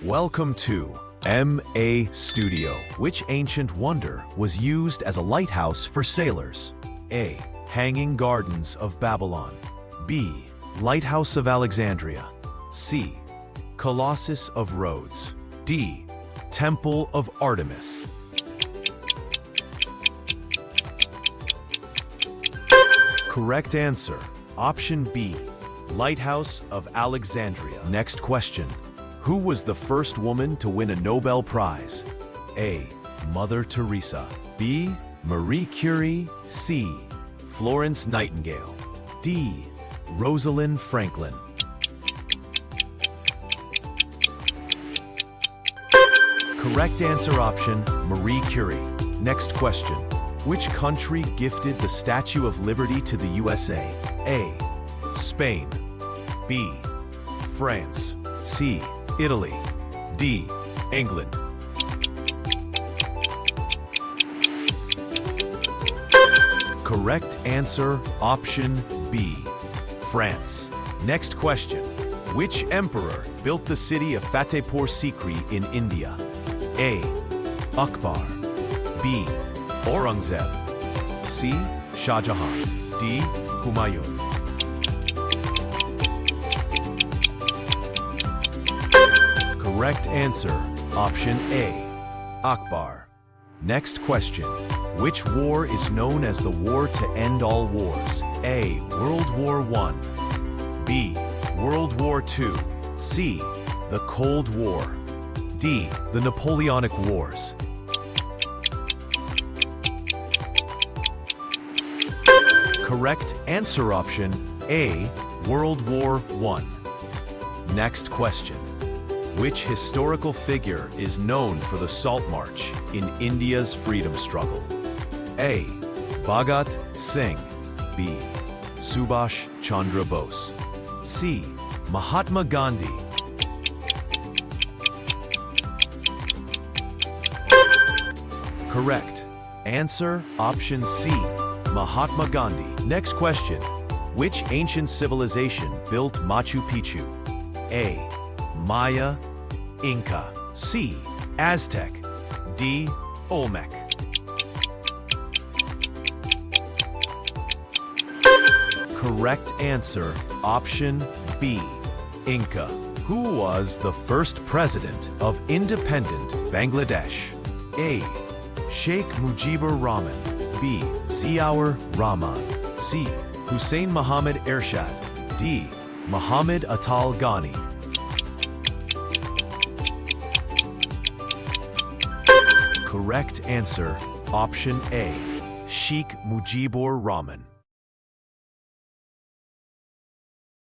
Welcome to MA Studio. Which ancient wonder was used as a lighthouse for sailors? A. Hanging Gardens of Babylon. B. Lighthouse of Alexandria. C. Colossus of Rhodes. D. Temple of Artemis. Correct answer, option B. Lighthouse of Alexandria. Next question. Who was the first woman to win a Nobel Prize? A. Mother Teresa. B. Marie Curie. C. Florence Nightingale. D. Rosalind Franklin. Correct answer option, Marie Curie. Next question. Which country gifted the Statue of Liberty to the USA? A. Spain. B. France. C. Italy. D. England. Correct answer, option B. France. Next question. Which emperor built the city of Fatehpur Sikri in India? A. Akbar. B. Aurangzeb. C. Shah Jahan. D. Humayun. Correct answer, option A. Akbar. Next question. Which war is known as the war to end all wars? A. World War I. B. World War II. C. The Cold War. D. The Napoleonic Wars. Correct answer option A. World War I. Next question. Which historical figure is known for the Salt March in India's freedom struggle? A. Bhagat Singh. B. Subhash Chandra Bose. C. Mahatma Gandhi. Correct answer option C. Mahatma Gandhi. Next question. Which ancient civilization built Machu Picchu? A. Maya. Inca. C. Aztec. D. Olmec. Correct answer, option B. Inca. Who was the first president of independent Bangladesh? A. Sheikh Mujibur Rahman. B. Ziaur Rahman. C. Hussein Muhammad Ershad. D. Muhammad Atal Ghani. Correct answer, option A. Sheikh Mujibur Rahman.